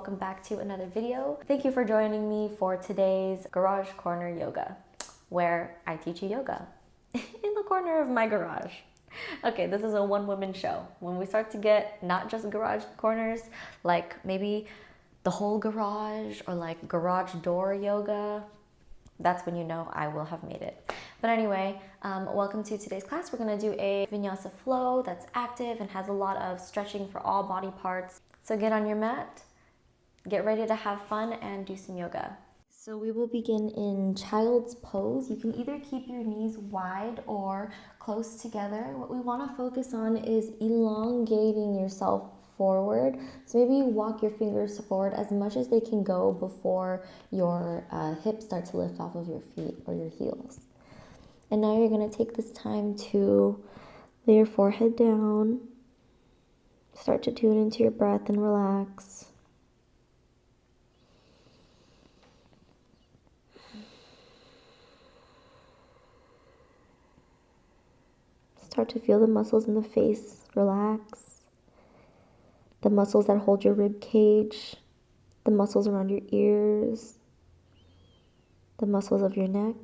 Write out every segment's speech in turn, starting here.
welcome back to another video. Thank you for joining me for today's Garage Corner Yoga, where I teach you yoga in the corner of my garage. Okay, this is a one-woman show. When we start to get not just garage corners, like maybe the whole garage or like garage door yoga, that's when you know I will have made it. But anyway, welcome to today's class. We're gonna do a vinyasa flow that's active and has a lot of stretching for all body parts. So get on your mat, get ready to have fun and do some yoga. So we will begin in child's pose. You can either keep your knees wide or close together. What we want to focus on is elongating yourself forward. So maybe you walk your fingers forward as much as they can go before your hips start to lift off of your feet or your heels. And now you're going to take this time to lay your forehead down, start to tune into your breath and relax. Start to feel the muscles in the face relax, the muscles that hold your rib cage, the muscles around your ears, the muscles of your neck,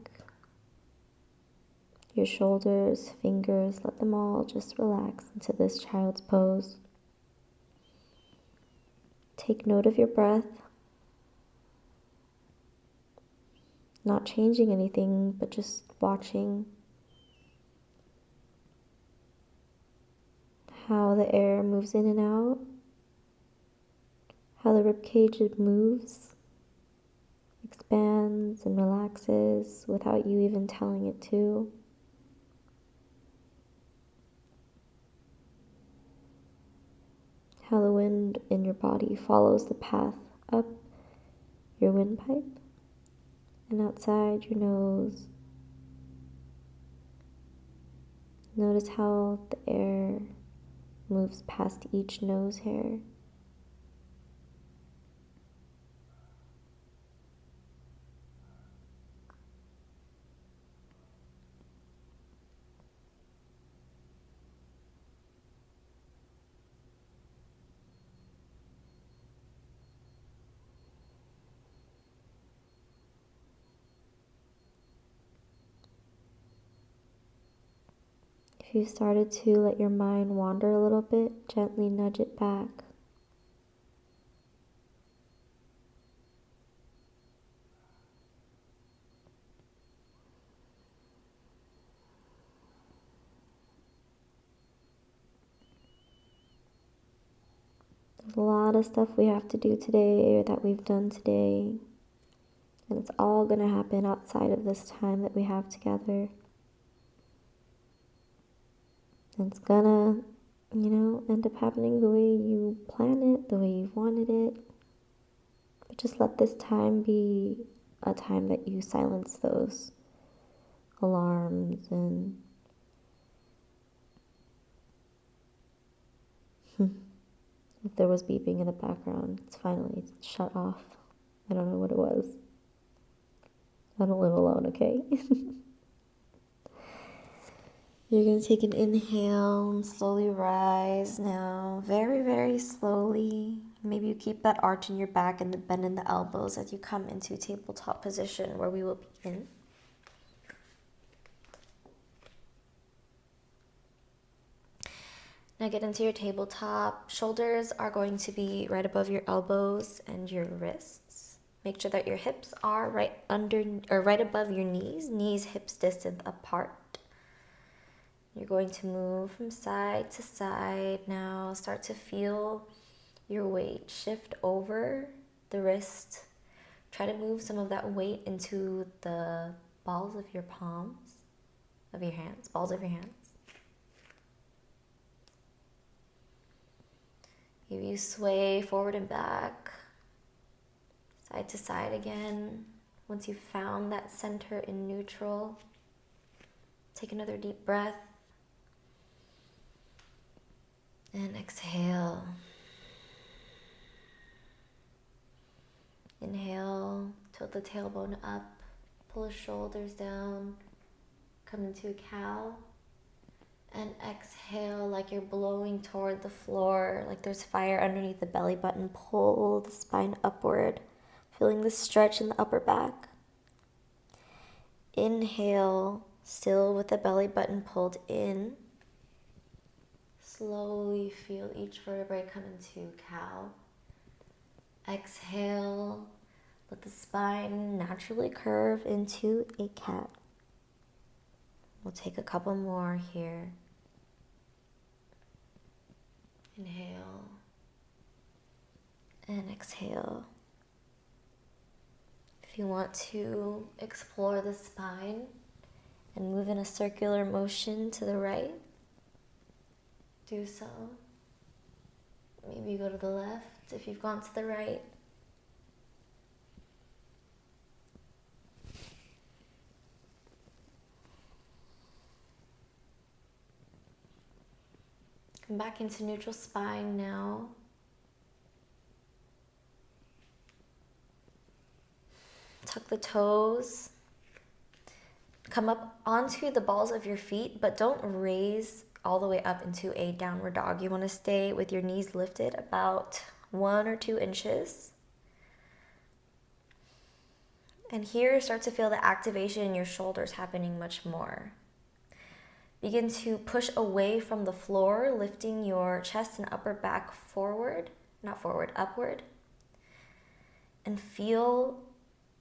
your shoulders, fingers, let them all just relax into this child's pose. Take note of your breath, not changing anything, but just watching how the air moves in and out, how the rib cage moves, expands and relaxes without you even telling it to. How the wind in your body follows the path up your windpipe and outside your nose. Notice how the air moves past each nose hair. If you've started to let your mind wander a little bit, gently nudge it back. There's a lot of stuff we have to do today or that we've done today, and it's all going to happen outside of this time that we have together. It's gonna, end up happening the way you plan it, the way you wanted it. But just let this time be a time that you silence those alarms and if there was beeping in the background, it's finally shut off. I don't know what it was. I don't live alone, okay? You're going to take an inhale and slowly rise now, very, very slowly. Maybe you keep that arch in your back and the bend in the elbows as you come into tabletop position where we will begin. Now get into your tabletop. Shoulders are going to be right above your elbows and your wrists. Make sure that your hips are right above your knees, hips distant apart. You're going to move from side to side now. Start to feel your weight shift over the wrist. Try to move some of that weight into the balls of your palms of your hands, balls of your hands. Maybe you sway forward and back, side to side again. Once you've found that center in neutral, take another deep breath. And exhale. Inhale, tilt the tailbone up, pull the shoulders down, come into a cow. And exhale like you're blowing toward the floor, like there's fire underneath the belly button. Pull the spine upward, feeling the stretch in the upper back. Inhale, still with the belly button pulled in. Slowly feel each vertebrae come into cow. Exhale, let the spine naturally curve into a cat. We'll take a couple more here. Inhale and exhale. If you want to explore the spine and move in a circular motion to the right, do so. Maybe go to the left if you've gone to the right. Come back into neutral spine now. Tuck the toes. Come up onto the balls of your feet, but don't raise all the way up into a downward dog. You want to stay with your knees lifted about 1 or 2 inches. And here, start to feel the activation in your shoulders happening much more. Begin to push away from the floor, lifting your chest and upper back forward, not forward, upward. And feel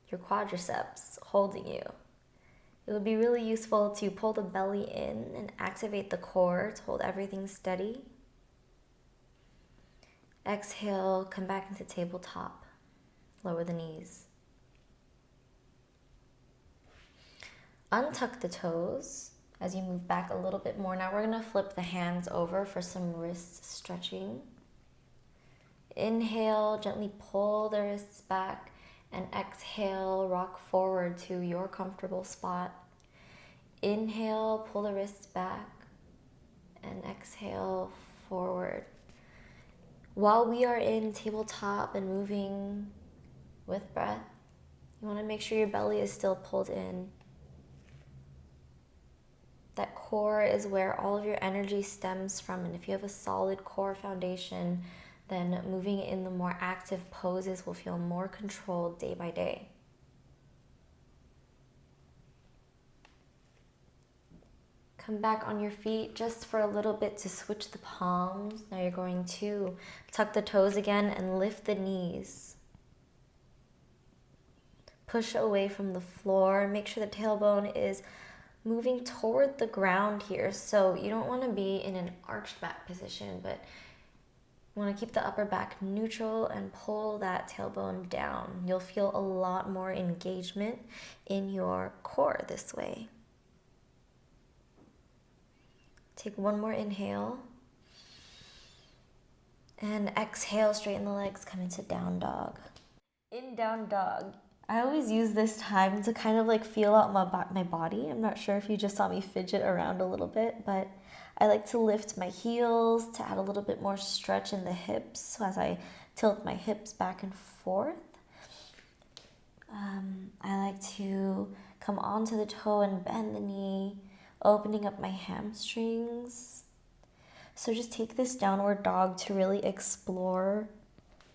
your quadriceps holding you. It would be really useful to pull the belly in and activate the core to hold everything steady. Exhale, come back into tabletop. Lower the knees. Untuck the toes as you move back a little bit more. Now we're going to flip the hands over for some wrist stretching. Inhale, gently pull the wrists back, and exhale, rock forward to your comfortable spot. Inhale, pull the wrists back, and exhale, forward. While we are in tabletop and moving with breath, you want to make sure your belly is still pulled in. That core is where all of your energy stems from, and if you have a solid core foundation, then moving in the more active poses will feel more controlled day by day. Come back on your feet just for a little bit to switch the palms. Now you're going to tuck the toes again and lift the knees. Push away from the floor. Make sure the tailbone is moving toward the ground here. So you don't want to be in an arched back position, but you want to keep the upper back neutral and pull that tailbone down. You'll feel a lot more engagement in your core this way. Take one more inhale. And exhale, straighten the legs, come into down dog. In down dog, I always use this time to kind of like feel out my body. I'm not sure if you just saw me fidget around a little bit, but I like to lift my heels to add a little bit more stretch in the hips. So as I tilt my hips back and forth, I like to come onto the toe and bend the knee, opening up my hamstrings. So just take this downward dog to really explore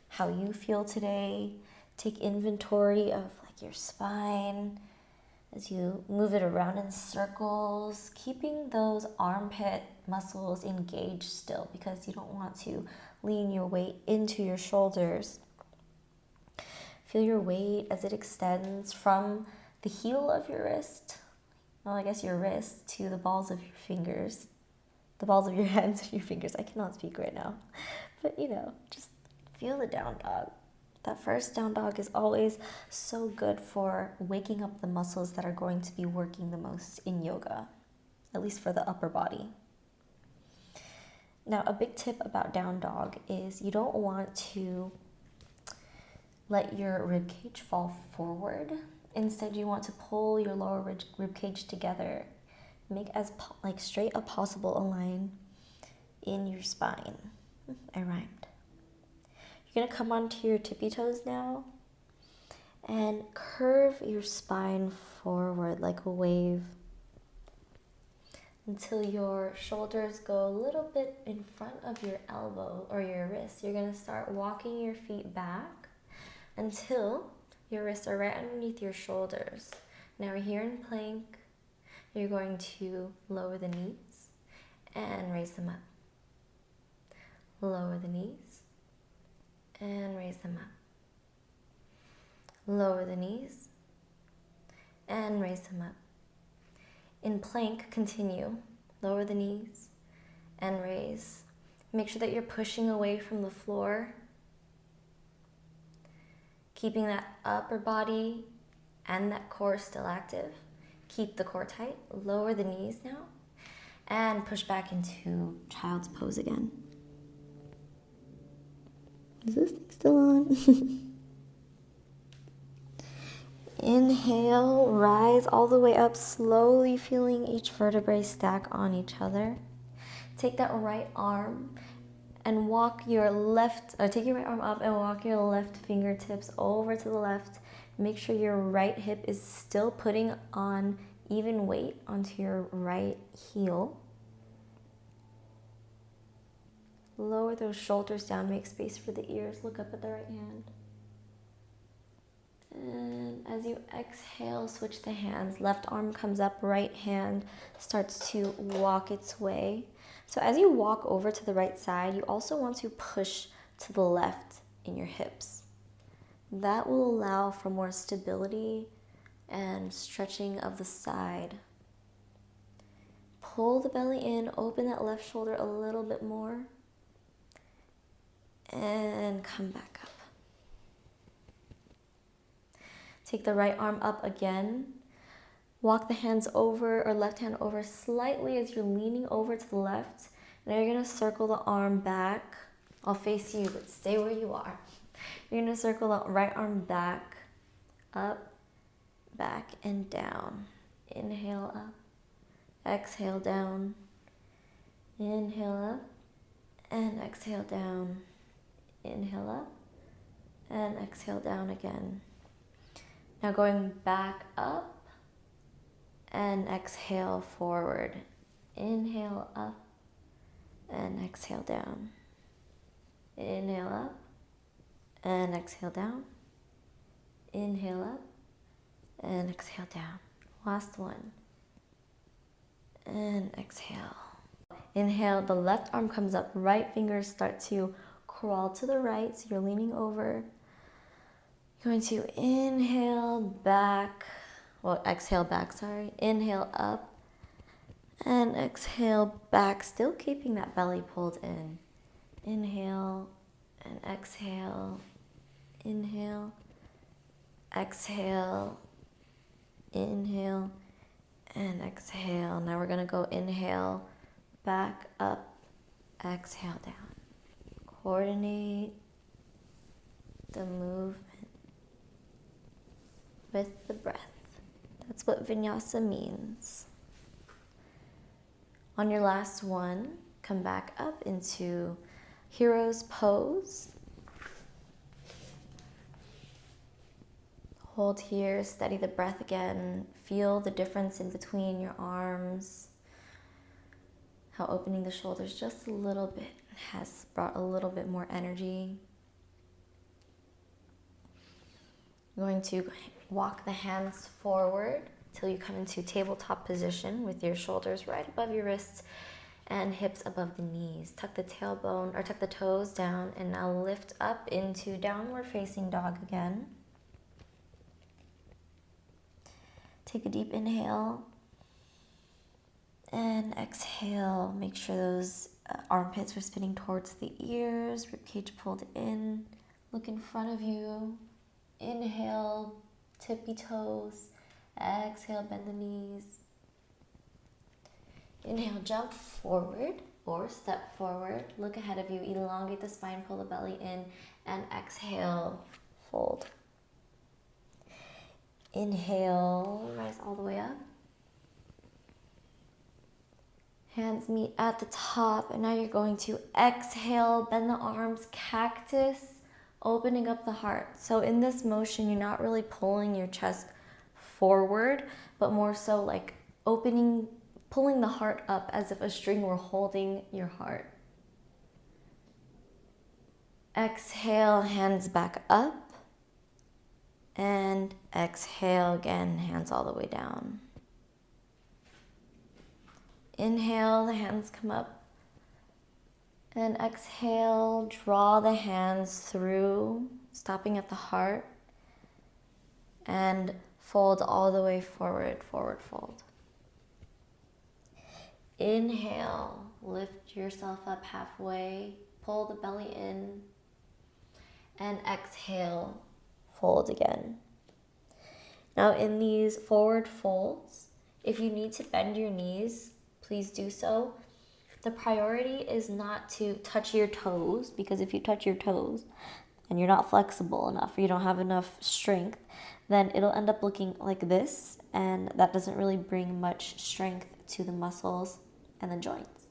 how you feel today. Take inventory of like your spine as you move it around in circles, keeping those armpit muscles engaged still because you don't want to lean your weight into your shoulders. Feel your weight as it extends from the heel of your wrist, well, I guess your wrist, to the balls of your fingers, the balls of your hands and your fingers. I cannot speak right now, but just feel the down dog. That first down dog is always so good for waking up the muscles that are going to be working the most in yoga, at least for the upper body. Now, a big tip about down dog is you don't want to let your rib cage fall forward. Instead, you want to pull your lower rib cage together. Make as straight a possible a line in your spine. I rhymed. You're gonna come onto your tippy toes now and curve your spine forward like a wave. until your shoulders go a little bit in front of your elbow or your wrist. You're going to start walking your feet back until your wrists are right underneath your shoulders. Now we're here in plank. You're going to lower the knees and raise them up. Lower the knees and raise them up. Lower the knees and raise them up. In plank, continue. Lower the knees and raise. Make sure that you're pushing away from the floor. Keeping that upper body and that core still active. Keep the core tight. Lower the knees now and push back into child's pose again. Is this thing still on? Inhale, rise all the way up, slowly feeling each vertebrae stack on each other. Take that right arm and walk your left, take your right arm up and walk your left fingertips over to the left. Make sure your right hip is still putting on even weight onto your right heel. Lower those shoulders down, make space for the ears, look up at the right hand. And as you exhale, switch the hands. Left arm comes up, right hand starts to walk its way. So as you walk over to the right side, you also want to push to the left in your hips. That will allow for more stability and stretching of the side. Pull the belly in, open that left shoulder a little bit more, and come back up. Take the right arm up again. Walk the hands over, or left hand over slightly as you're leaning over to the left. Now you're gonna circle the arm back. I'll face you, but stay where you are. You're gonna circle the right arm back, up, back, and down. Inhale up, exhale down. Inhale up, and exhale down. Inhale up, and exhale down again. Now going back up and exhale forward. Inhale up and exhale down. Inhale up and exhale down. Inhale up and exhale down. Last one. And exhale. Inhale, the left arm comes up, right fingers start to crawl to the right, so you're leaning over. Going to inhale back, exhale back, sorry. Inhale up and exhale back, still keeping that belly pulled in. Inhale and exhale, inhale, exhale, inhale, and exhale. Now we're gonna go inhale, back up, exhale down. Coordinate the movement with the breath. That's what vinyasa means. On your last one, come back up into hero's pose. Hold here, steady the breath again. Feel the difference in between your arms. How opening the shoulders just a little bit has brought a little bit more energy. You're going to walk the hands forward till you come into tabletop position with your shoulders right above your wrists and hips above the knees. Tuck the tailbone or tuck the toes down and now lift up into downward facing dog again. Take a deep inhale and exhale. Make sure those armpits are spinning towards the ears, ribcage pulled in. Look in front of you. Inhale, tippy toes. Exhale, bend the knees. Inhale, jump forward or step forward. Look ahead of you, elongate the spine, pull the belly in, and exhale, fold. Inhale, rise all the way up. Hands meet at the top, and now you're going to exhale, bend the arms, cactus, opening up the heart. So in this motion, you're not really pulling your chest forward, but more so like opening, pulling the heart up as if a string were holding your heart. Exhale, hands back up. And exhale again, hands all the way down. Inhale, the hands come up. And exhale, draw the hands through, stopping at the heart. And fold all the way forward, forward fold. Inhale, lift yourself up halfway, pull the belly in. And exhale, fold again. Now in these forward folds, if you need to bend your knees, please do so. The priority is not to touch your toes, because if you touch your toes and you're not flexible enough or you don't have enough strength, then it'll end up looking like this, and that doesn't really bring much strength to the muscles and the joints.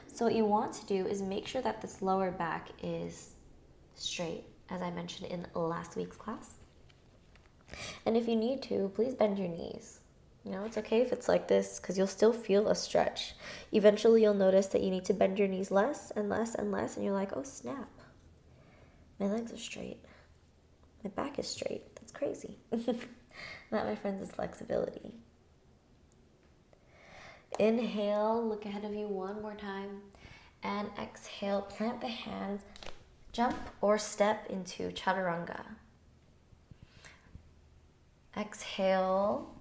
So what you want to do is make sure that this lower back is straight, as I mentioned in last week's class. And if you need to, please bend your knees. You know, it's okay if it's like this, because you'll still feel a stretch. Eventually you'll notice that you need to bend your knees less and less and less, and you're like, oh snap, my legs are straight. My back is straight. That's crazy. That, my friends, is flexibility. Inhale, look ahead of you one more time. And exhale, plant the hands, jump or step into chaturanga. Exhale.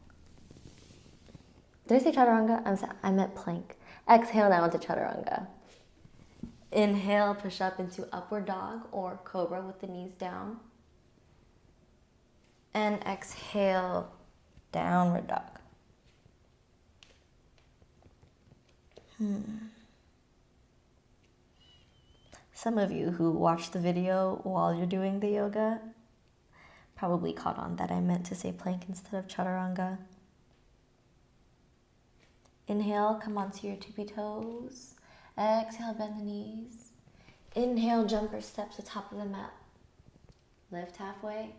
Did I say chaturanga? I meant plank. Exhale down to chaturanga. Inhale, push up into upward dog or cobra with the knees down. And exhale, downward dog. Some of you who watch the video while you're doing the yoga probably caught on that I meant to say plank instead of chaturanga. Inhale, come onto your tippy toes. Exhale, bend the knees. Inhale, jump or step to the top of the mat. Lift halfway.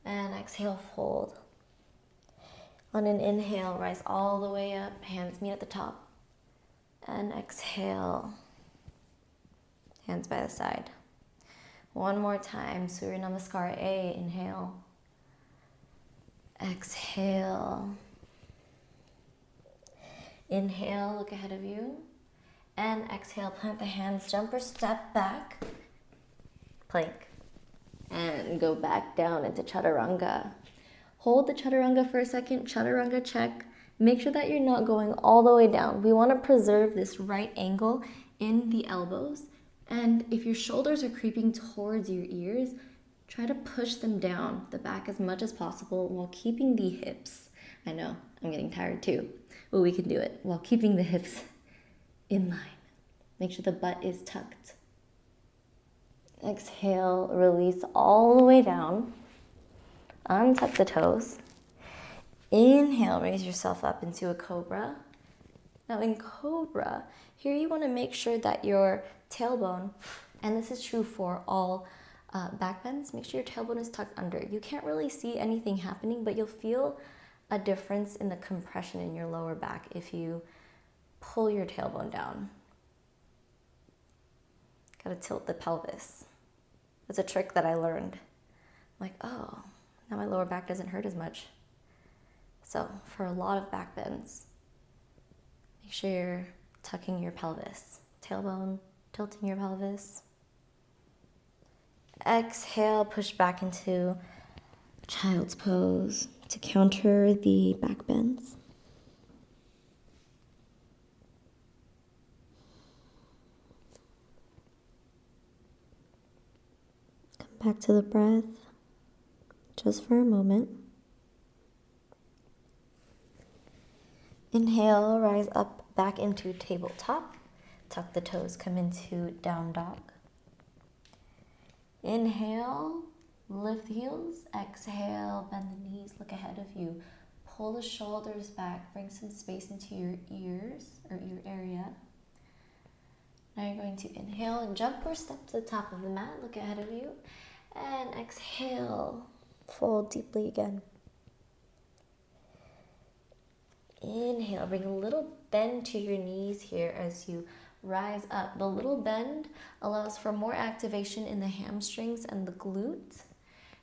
And exhale, fold. On an inhale, rise all the way up. Hands meet at the top. And exhale. Hands by the side. One more time. Surya Namaskar A. Inhale. Exhale. Inhale, look ahead of you. And exhale, plant the hands, jump or step back. Plank. And go back down into chaturanga. Hold the chaturanga for a second. Chaturanga check. Make sure that you're not going all the way down. We want to preserve this right angle in the elbows. And if your shoulders are creeping towards your ears, try to push them down the back as much as possible while keeping the hips. I know, I'm getting tired too, but we can do it while keeping the hips in line. Make sure the butt is tucked. Exhale, release all the way down. Untuck the toes. Inhale, raise yourself up into a cobra. Now in cobra, here you want to make sure that your tailbone, and this is true for all back bends, make sure your tailbone is tucked under. You can't really see anything happening, but you'll feel a difference in the compression in your lower back if you pull your tailbone down. Gotta tilt the pelvis. That's a trick that I learned. I'm like, oh, now my lower back doesn't hurt as much. So for a lot of back bends, make sure you're tucking your pelvis. Tailbone, tilting your pelvis. Exhale, push back into child's pose to counter the back bends. Come back to the breath just for a moment. Inhale, rise up back into tabletop. Tuck the toes, come into down dog. Inhale, lift the heels. Exhale, bend the knees, look ahead of you. Pull the shoulders back, bring some space into your ears or ear area. Now you're going to inhale and jump or step to the top of the mat, look ahead of you. And exhale, fold deeply again. Inhale, bring a little bend to your knees here as you rise up. The little bend allows for more activation in the hamstrings and the glutes,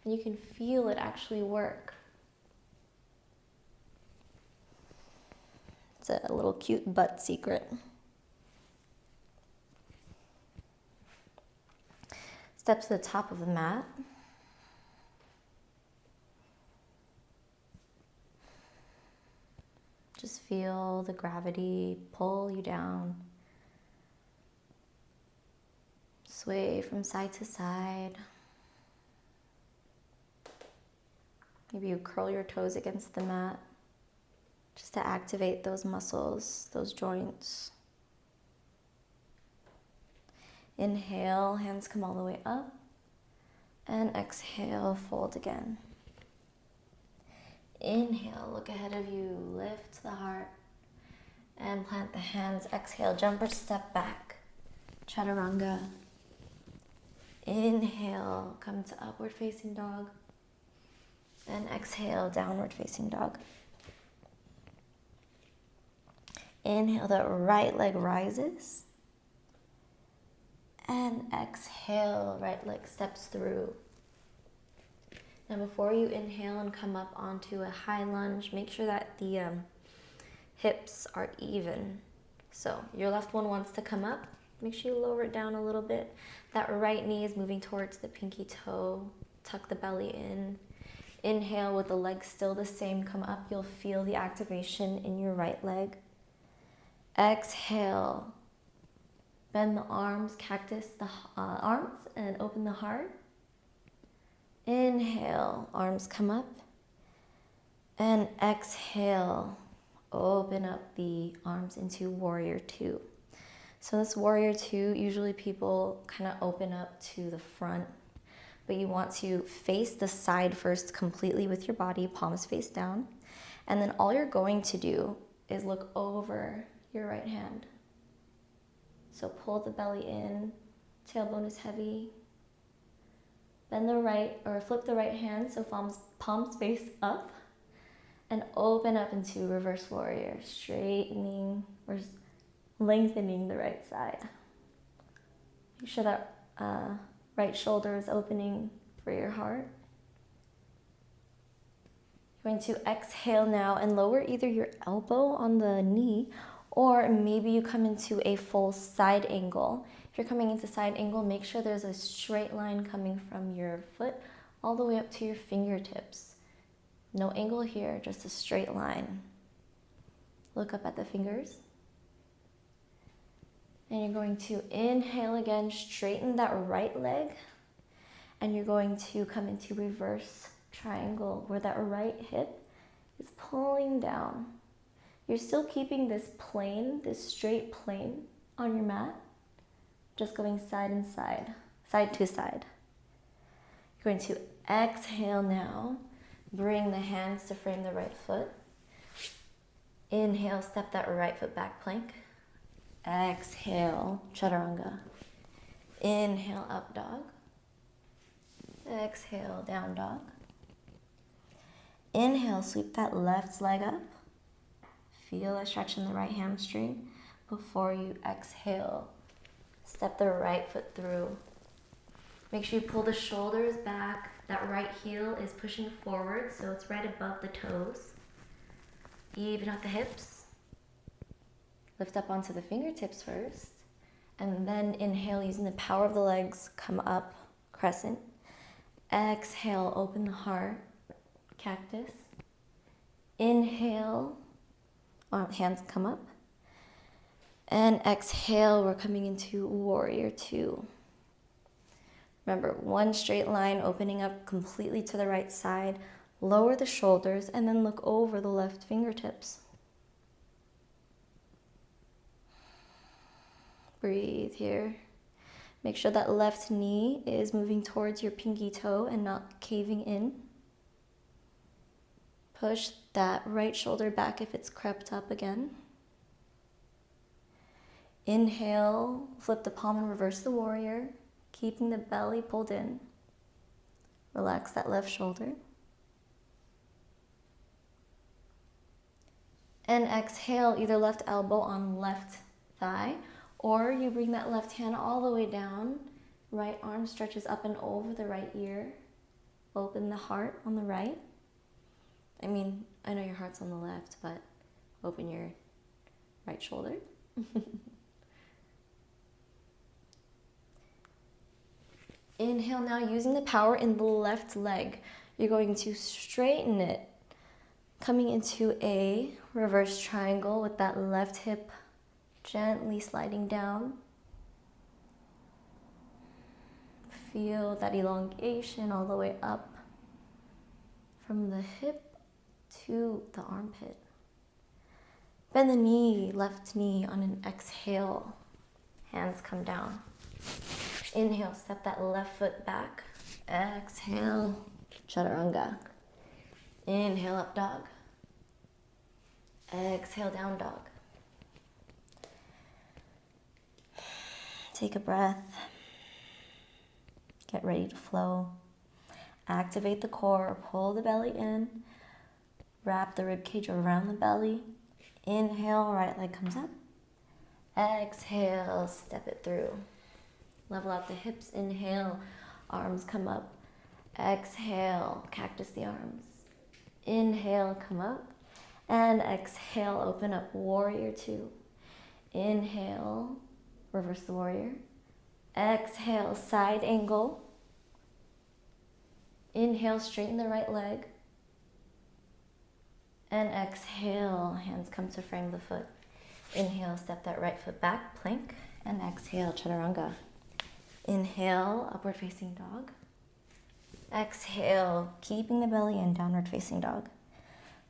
and you can feel it actually work. It's a little cute butt secret. Step to the top of the mat. Just feel the gravity pull you down. Sway from side to side. Maybe you curl your toes against the mat just to activate those muscles, those joints. Inhale, hands come all the way up. And exhale, fold again. Inhale, look ahead of you, lift the heart, and plant the hands. Exhale, jump or step back, chaturanga. Inhale, come to upward facing dog, and exhale, downward facing dog. Inhale, the right leg rises, and exhale, right leg steps through. Now before you inhale and come up onto a high lunge, make sure that the hips are even. So your left one wants to come up. Make sure you lower it down a little bit. That right knee is moving towards the pinky toe. Tuck the belly in. Inhale with the legs still the same, come up. You'll feel the activation in your right leg. Exhale. Bend the arms, cactus the arms, and open the heart. Inhale, arms come up. And exhale, open up the arms into warrior two. So this warrior two, usually people kind of open up to the front, but you want to face the side first completely with your body, palms face down. And then all you're going to do is look over your right hand. So pull the belly in, tailbone is heavy. Bend the right, or flip the right hand so palms face up. And open up into reverse warrior, straightening or lengthening the right side. Make sure that right shoulder is opening for your heart. You're going to exhale now and lower either your elbow on the knee, or maybe you come into a full side angle. If you're coming into side angle, make sure there's a straight line coming from your foot all the way up to your fingertips. No angle here, just a straight line. Look up at the fingers. And you're going to inhale again, straighten that right leg. And you're going to come into reverse triangle where that right hip is pulling down. You're still keeping this plane, this straight plane on your mat, just going side and side, side to side. You're going to exhale now. Bring the hands to frame the right foot. Inhale, step that right foot back plank. Exhale, chaturanga. Inhale, up dog. Exhale, down dog. Inhale, sweep that left leg up. Feel a stretch in the right hamstring before you exhale. Step the right foot through. Make sure you pull the shoulders back. That right heel is pushing forward, so it's right above the toes. Even out the hips. Lift up onto the fingertips first. And then inhale using the power of the legs. Come up, crescent. Exhale, open the heart, cactus. Inhale, hands come up. And exhale, we're coming into warrior two. Remember, one straight line opening up completely to the right side. Lower the shoulders and then look over the left fingertips. Breathe here. Make sure that left knee is moving towards your pinky toe and not caving in. Push that right shoulder back if it's crept up again. Inhale, flip the palm and reverse the warrior, keeping the belly pulled in. Relax that left shoulder. And exhale, either left elbow on left thigh, or you bring that left hand all the way down. Right arm stretches up and over the right ear. Open the heart on the right. I mean, I know your heart's on the left, but open your right shoulder. Inhale now, using the power in the left leg. You're going to straighten it, coming into a reverse triangle with that left hip gently sliding down. Feel that elongation all the way up from the hip to the armpit. Bend the knee, left knee on an exhale. Hands come down. Inhale, step that left foot back. Exhale, chaturanga. Inhale, up dog. Exhale, down dog. Take a breath. Get ready to flow. Activate the core, pull the belly in. Wrap the ribcage around the belly. Inhale, right leg comes up. Exhale, step it through. Level out the hips, inhale, arms come up. Exhale, cactus the arms. Inhale, come up. And exhale, open up, warrior two. Inhale, reverse the warrior. Exhale, side angle. Inhale, straighten the right leg. And exhale, hands come to frame the foot. Inhale, step that right foot back, plank. And exhale, chaturanga. Inhale, upward facing dog. Exhale, keeping the belly in, downward facing dog.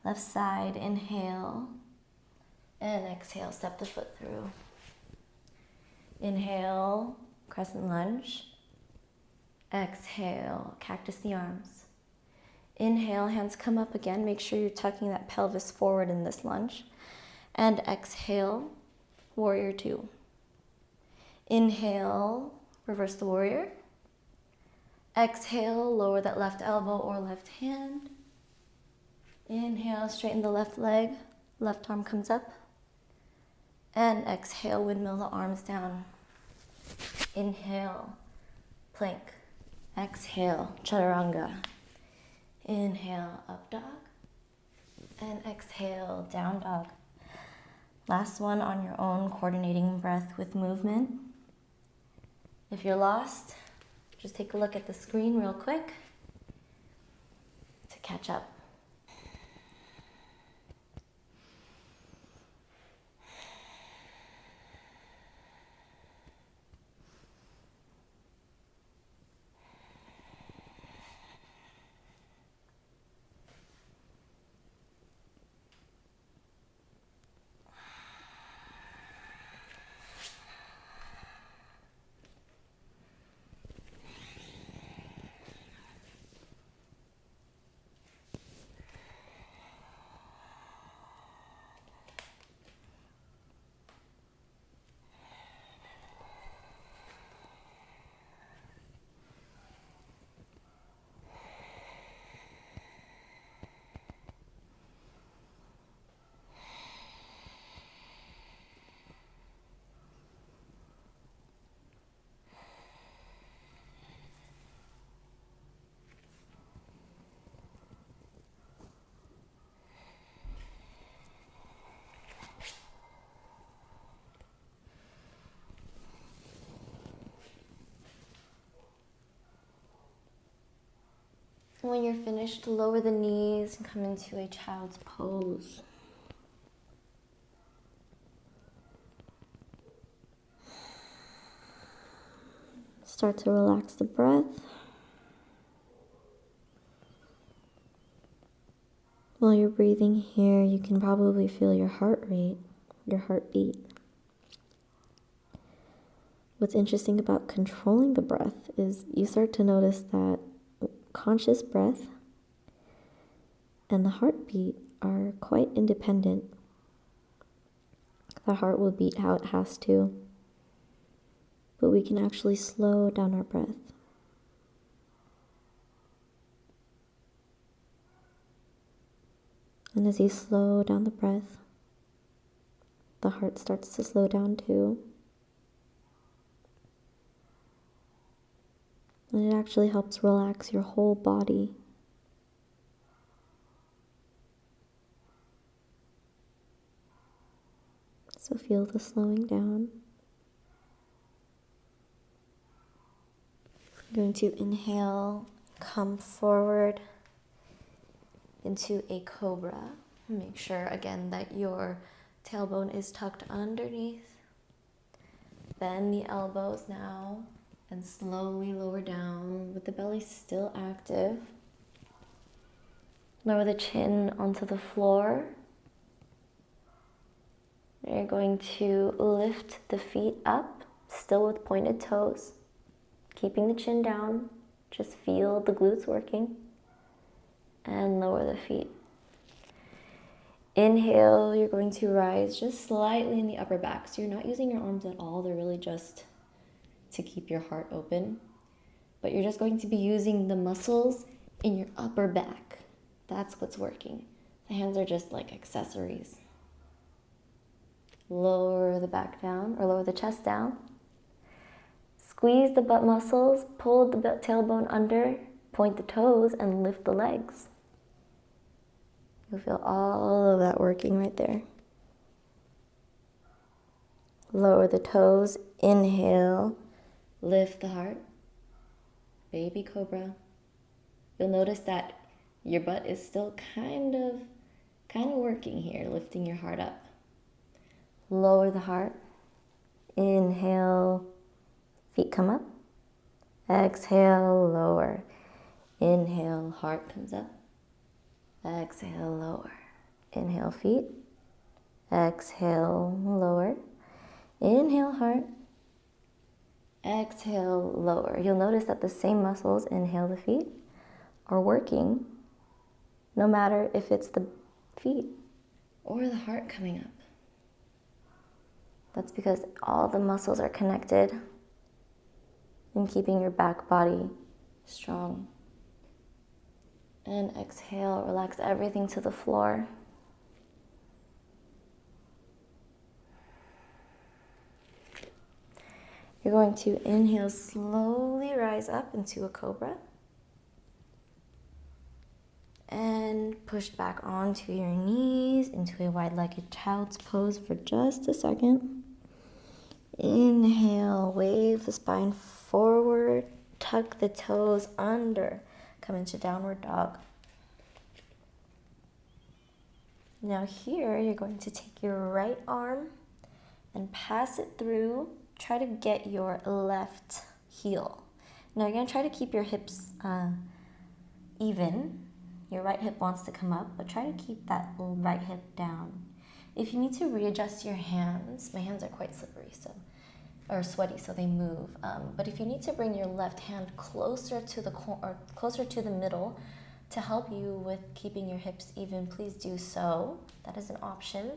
Left side, inhale. And exhale, step the foot through. Inhale, crescent lunge. Exhale, cactus the arms. Inhale, hands come up again. Make sure you're tucking that pelvis forward in this lunge. And exhale, warrior two. Inhale, reverse the warrior. Exhale, lower that left elbow or left hand. Inhale, straighten the left leg. Left arm comes up. And exhale, windmill the arms down. Inhale, plank. Exhale, chaturanga. Inhale, up dog. And exhale, down dog. Last one on your own, coordinating breath with movement. If you're lost, just take a look at the screen real quick to catch up. When you're finished, lower the knees and come into a child's pose. Start to relax the breath. While you're breathing here, you can probably feel your heart rate, your heartbeat. What's interesting about controlling the breath is you start to notice that conscious breath and the heartbeat are quite independent. The heart will beat how it has to, but we can actually slow down our breath. And as you slow down the breath, the heart starts to slow down too. And it actually helps relax your whole body. So feel the slowing down. I'm going to inhale, come forward into a cobra. Make sure again that your tailbone is tucked underneath. Bend the elbows now and slowly lower down with the belly still active. Lower the chin onto the floor. You're going to lift the feet up, still with pointed toes, keeping the chin down. Just feel the glutes working. And lower the feet. Inhale, you're going to rise just slightly in the upper back. So you're not using your arms at all. They're really just to keep your heart open. But you're just going to be using the muscles in your upper back. That's what's working. The hands are just like accessories. Lower the back down, or lower the chest down. Squeeze the butt muscles, pull the tailbone under, point the toes, and lift the legs. You'll feel all of that working right there. Lower the toes, inhale, lift the heart, baby cobra. You'll notice that your butt is still kind of working here, lifting your heart up. Lower the heart, inhale, feet come up, exhale, lower, inhale, heart comes up. Exhale, lower. Inhale, feet. Exhale, lower. Inhale, heart. Exhale, lower. You'll notice that the same muscles, inhale the feet, are working no matter if it's the feet or the heart coming up. That's because all the muscles are connected in keeping your back body strong. And exhale, relax everything to the floor. You're going to inhale, slowly rise up into a cobra. And push back onto your knees into a wide-legged child's pose for just a second. Inhale, wave the spine forward, tuck the toes under. Come into downward dog. Now here, you're going to take your right arm and pass it through. Try to get your left heel. Now you're going to try to keep your hips even. Your right hip wants to come up, but try to keep that right hip down. If you need to readjust your hands, my hands are quite slippery, or sweaty, so they move. But if you need to bring your left hand closer to the middle to help you with keeping your hips even, please do so. That is an option.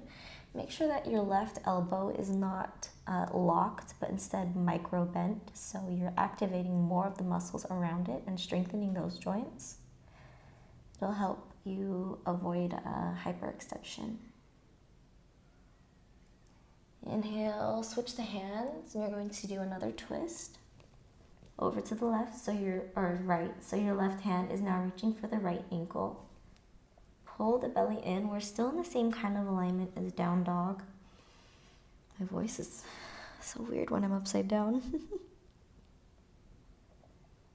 Make sure that your left elbow is not locked, but instead micro bent, so you're activating more of the muscles around it and strengthening those joints. It'll help you avoid hyperextension. Inhale, switch the hands, and you're going to do another twist over to the left, so right. So your left hand is now reaching for the right ankle. Pull the belly in. We're still in the same kind of alignment as down dog. My voice is so weird when I'm upside down.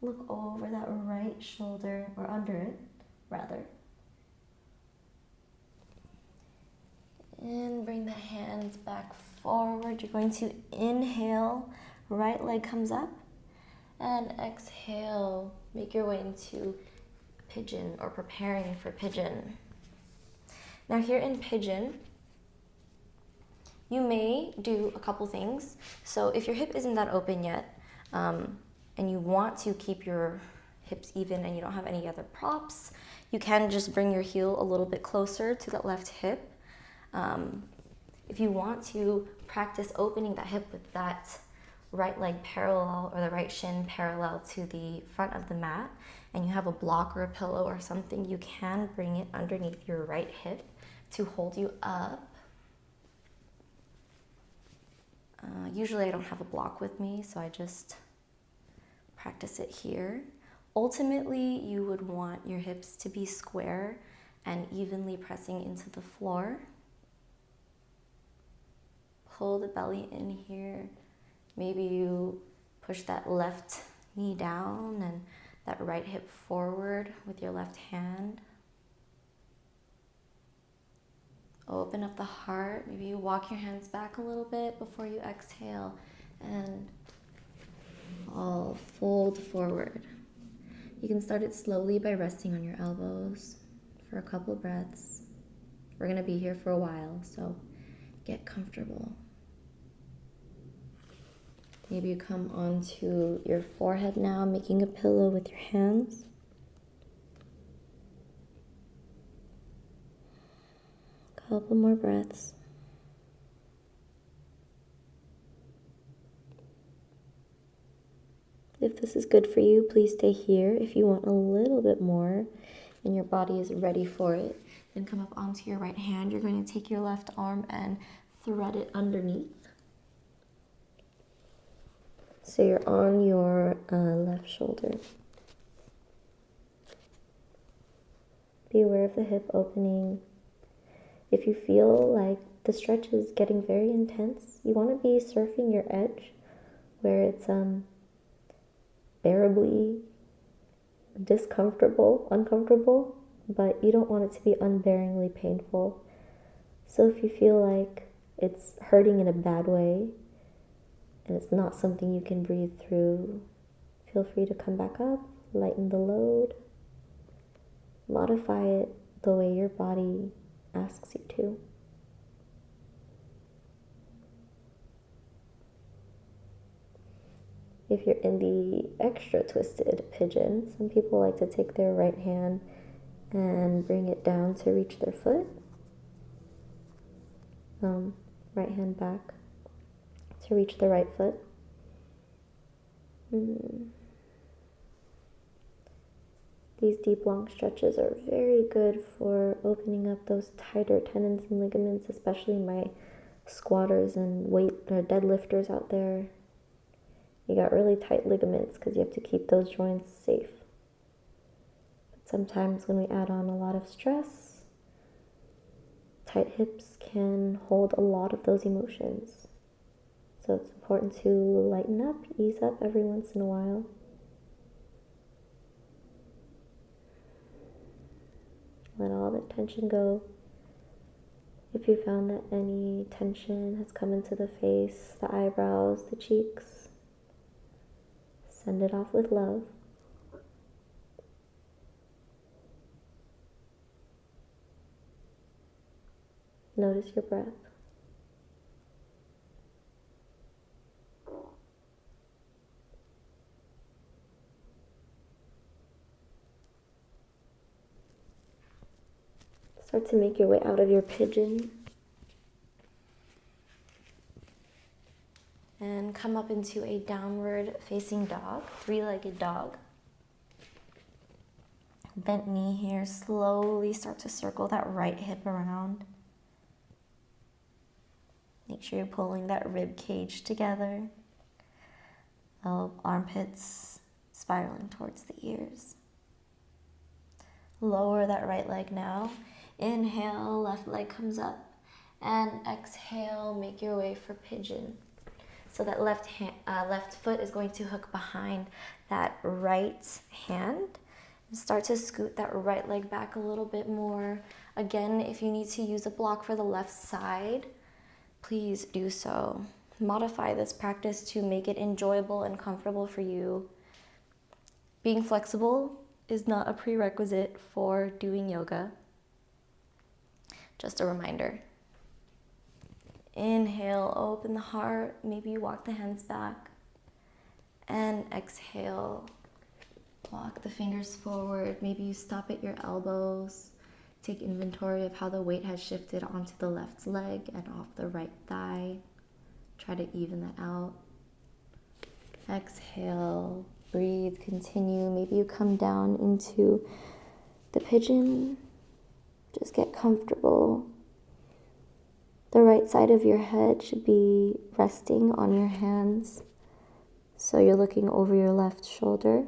Look over that right shoulder, or under it, rather. And bring the hands back forward. You're going to inhale, right leg comes up, and exhale, make your way into pigeon, or preparing for pigeon. Now here in pigeon, you may do a couple things. So if your hip isn't that open yet, and you want to keep your hips even and you don't have any other props, you can just bring your heel a little bit closer to that left hip. If you want to practice opening that hip with that right leg parallel, or the right shin parallel to the front of the mat, and you have a block or a pillow or something, you can bring it underneath your right hip to hold you up. Usually I don't have a block with me, so I just practice it here. Ultimately, you would want your hips to be square and evenly pressing into the floor. Pull the belly in here. Maybe you push that left knee down and that right hip forward with your left hand. Open up the heart. Maybe you walk your hands back a little bit before you exhale and all fold forward. You can start it slowly by resting on your elbows for a couple breaths. We're going to be here for a while, so get comfortable. Maybe you come onto your forehead now, making a pillow with your hands. Couple more breaths. If this is good for you, please stay here. If you want a little bit more and your body is ready for it, then come up onto your right hand. You're going to take your left arm and thread it underneath. So you're on your left shoulder. Be aware of the hip opening. If you feel like the stretch is getting very intense, you want to be surfing your edge where it's bearably uncomfortable, but you don't want it to be unbearingly painful. So if you feel like it's hurting in a bad way and it's not something you can breathe through, feel free to come back up, lighten the load, modify it the way your body asks you to. If you're in the extra twisted pigeon, some people like to take their right hand and bring it down to reach their foot. Right hand back to reach the right foot. These deep, long stretches are very good for opening up those tighter tendons and ligaments, especially my squatters and weight or deadlifters out there. You got really tight ligaments because you have to keep those joints safe. But sometimes when we add on a lot of stress, tight hips can hold a lot of those emotions. So it's important to lighten up, ease up every once in a while. Let all the tension go. If you found that any tension has come into the face, the eyebrows, the cheeks, send it off with love. Notice your breath. Start to make your way out of your pigeon and come up into a downward facing dog, three-legged dog. Bent knee here, slowly start to circle that right hip around. Make sure you're pulling that rib cage together. Armpits spiraling towards the ears. Lower that right leg now. Inhale, left leg comes up. And exhale, make your way for pigeon. So that left foot is going to hook behind that right hand. And start to scoot that right leg back a little bit more. Again, if you need to use a block for the left side, please do so. Modify this practice to make it enjoyable and comfortable for you. Being flexible is not a prerequisite for doing yoga. Just a reminder. Inhale, open the heart. Maybe you walk the hands back. And exhale, walk the fingers forward. Maybe you stop at your elbows. Take inventory of how the weight has shifted onto the left leg and off the right thigh. Try to even that out. Exhale, breathe, continue. Maybe you come down into the pigeon. Just get comfortable. The right side of your head should be resting on your hands. So you're looking over your left shoulder.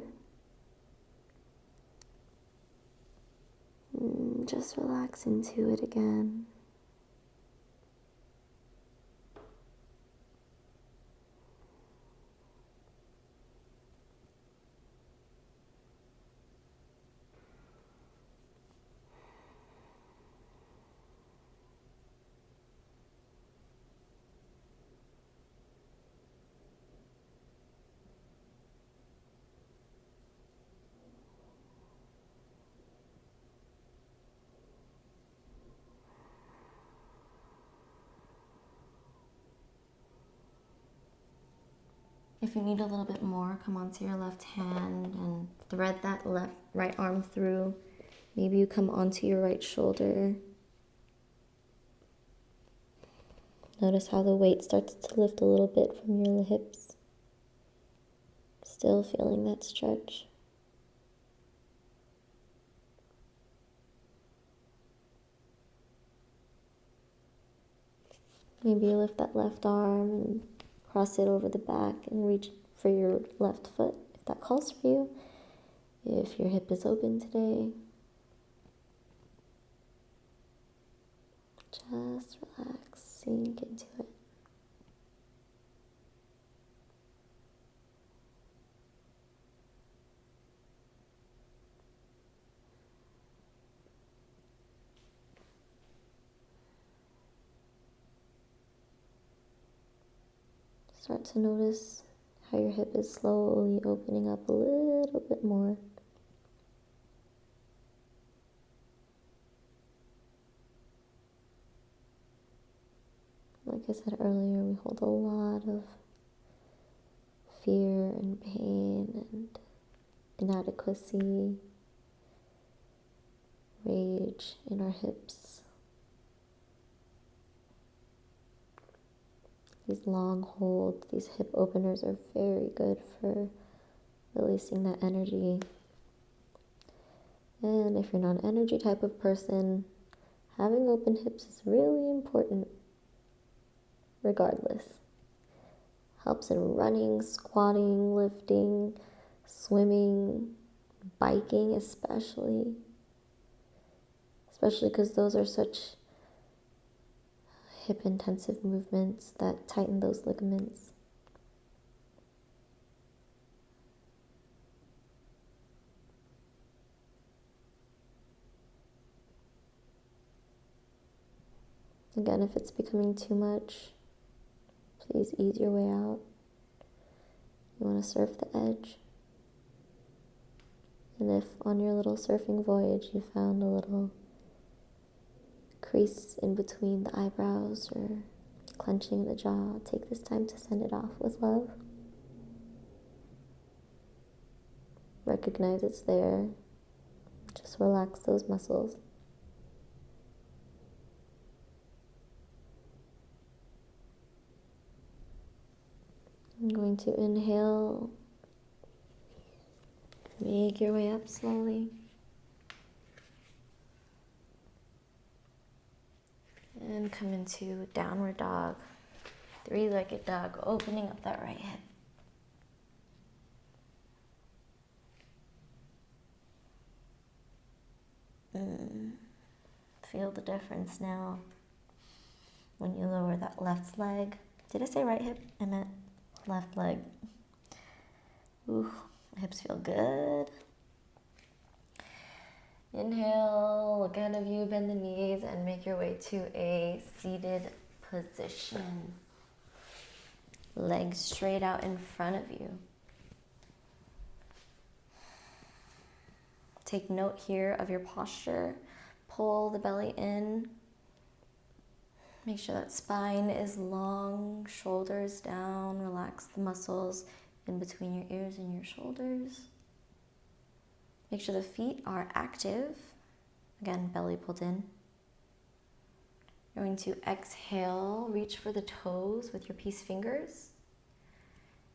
Just relax into it again. If you need a little bit more, come onto your left hand and thread that right arm through. Maybe you come onto your right shoulder. Notice how the weight starts to lift a little bit from your hips. Still feeling that stretch. Maybe you lift that left arm and cross it over the back and reach for your left foot if that calls for you. If your hip is open today, just relax, sink into it. Start to notice how your hip is slowly opening up a little bit more. Like I said earlier, we hold a lot of fear and pain and inadequacy, rage in our hips. These long holds, these hip openers are very good for releasing that energy. And if you're not an energy type of person, having open hips is really important regardless. Helps in running, squatting, lifting, swimming, biking especially because those are such hip intensive movements that tighten those ligaments. Again, if it's becoming too much, please ease your way out. You want to surf the edge. And if on your little surfing voyage you found a little crease in between the eyebrows or clenching the jaw, take this time to send it off with love. Recognize it's there. Just relax those muscles. I'm going to inhale. Make your way up slowly. And come into downward dog. Three-legged dog, opening up that right hip. Feel the difference now when you lower that left leg. Did I say right hip? I meant left leg. Ooh, hips feel good. Inhale, look ahead of you, bend the knees, and make your way to a seated position. Legs straight out in front of you. Take note here of your posture. Pull the belly in. Make sure that spine is long, shoulders down. Relax the muscles in between your ears and your shoulders. Make sure the feet are active. Again, belly pulled in. You're going to exhale, reach for the toes with your peace fingers.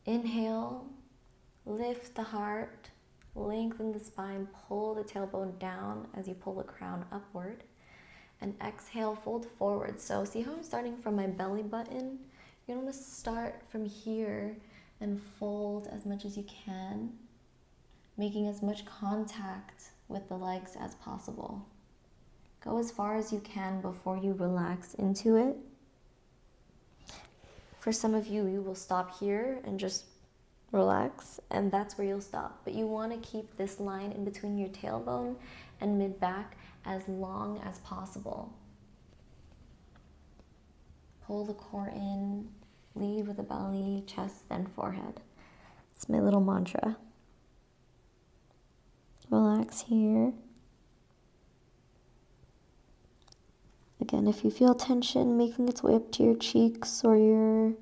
Inhale, lift the heart, lengthen the spine, pull the tailbone down as you pull the crown upward. And exhale, fold forward. So see how I'm starting from my belly button? You're gonna start from here and fold as much as you can, making as much contact with the legs as possible. Go as far as you can before you relax into it. For some of you, you will stop here and just relax, and that's where you'll stop. But you want to keep this line in between your tailbone and mid-back as long as possible. Pull the core in, lead with the belly, chest, then forehead. It's my little mantra. Relax here. Again, if you feel tension making its way up to your cheeks or your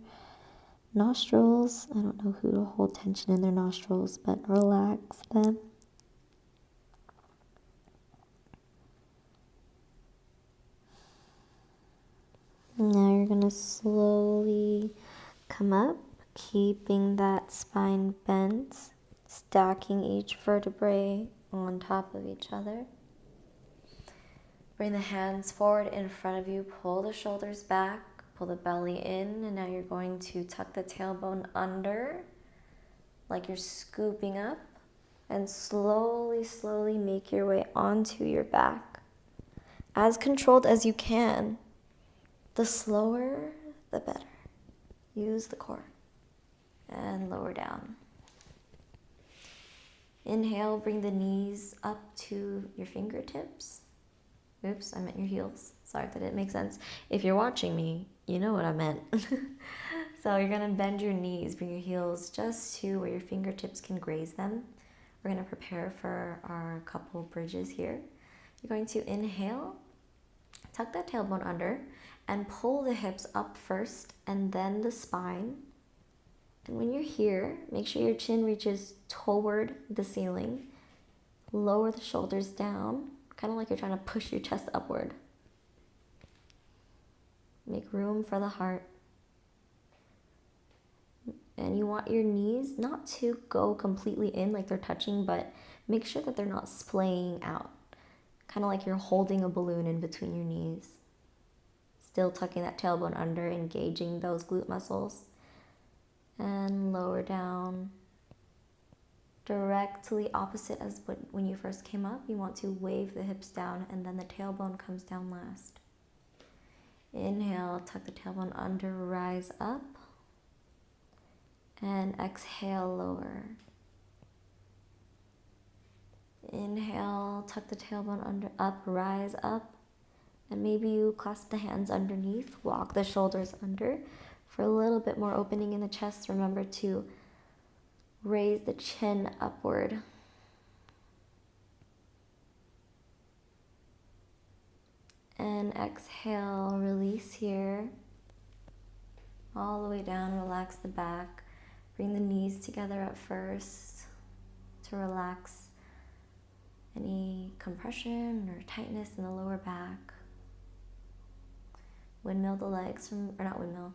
nostrils, I don't know who to hold tension in their nostrils, but relax them. Now you're going to slowly come up, keeping that spine bent, stacking each vertebrae on top of each other. Bring the hands forward in front of you, pull the shoulders back, pull the belly in, and now you're going to tuck the tailbone under, like you're scooping up, and slowly, slowly make your way onto your back. As controlled as you can. The slower, the better. Use the core. And lower down. Inhale, bring the knees up to your fingertips. Oops, I meant your heels. Sorry if that didn't make sense. If you're watching me, you know what I meant. So you're gonna bend your knees, bring your heels just to where your fingertips can graze them. We're gonna prepare for our couple bridges here. You're going to inhale, tuck that tailbone under, and pull the hips up first and then the spine. And when you're here, make sure your chin reaches toward the ceiling. Lower the shoulders down, kind of like you're trying to push your chest upward. Make room for the heart. And you want your knees not to go completely in like they're touching, but make sure that they're not splaying out. Kind of like you're holding a balloon in between your knees. Still tucking that tailbone under, engaging those glute muscles. And lower down. Directly opposite as when you first came up, you want to wave the hips down and then the tailbone comes down last. Inhale, tuck the tailbone under, rise up. And exhale, lower. Inhale, tuck the tailbone under, up, rise up. And maybe you clasp the hands underneath, walk the shoulders under. For a little bit more opening in the chest, remember to raise the chin upward. And exhale, release here. All the way down, relax the back. Bring the knees together at first to relax any compression or tightness in the lower back. Windmill the legs from, or not windmill,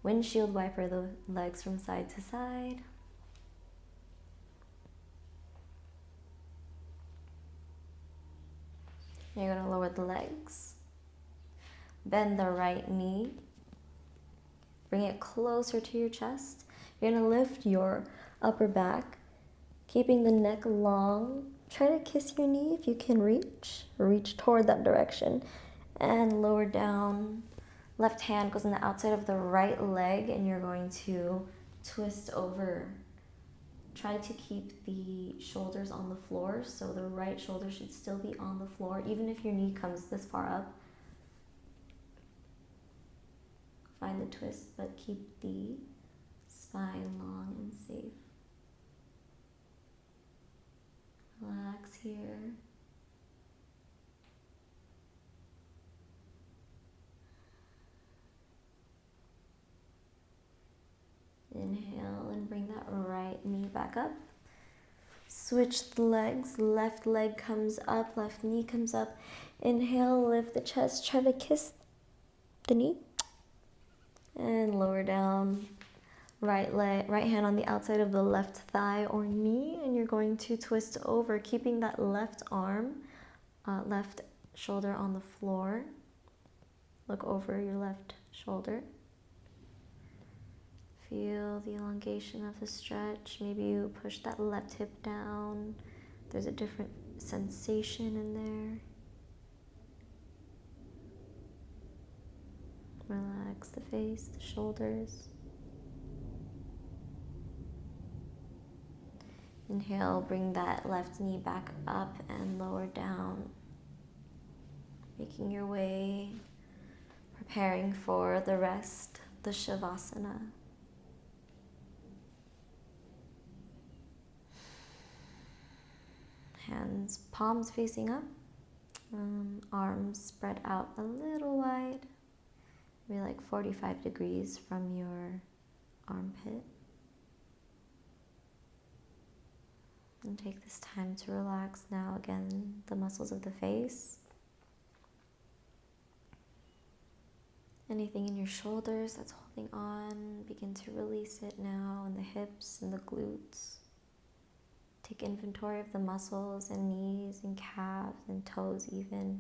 windshield wiper the legs from side to side. You're going to lower the legs. Bend the right knee. Bring it closer to your chest. You're going to lift your upper back, keeping the neck long. Try to kiss your knee if you can reach. Reach toward that direction. And lower down. Left hand goes on the outside of the right leg, and you're going to twist over. Try to keep the shoulders on the floor, so the right shoulder should still be on the floor, even if your knee comes this far up. Find the twist, but keep the spine long and safe. Relax here. Inhale and bring that right knee back up. Switch the legs. Left leg comes up, left knee comes up. Inhale, lift the chest. Try to kiss the knee. And lower down. Right hand on the outside of the left thigh or knee, and you're going to twist over, keeping that left arm, left shoulder on the floor. Look over your left shoulder. Feel the elongation of the stretch. Maybe you push that left hip down. There's a different sensation in there. Relax the face, the shoulders. Inhale, bring that left knee back up and lower down. Making your way, preparing for the rest, the Shavasana. Hands, palms facing up, arms spread out a little wide, maybe like 45 degrees from your armpit. And take this time to relax now again the muscles of the face. Anything in your shoulders that's holding on, begin to release it now, in the hips and the glutes. Take inventory of the muscles and knees and calves and toes even.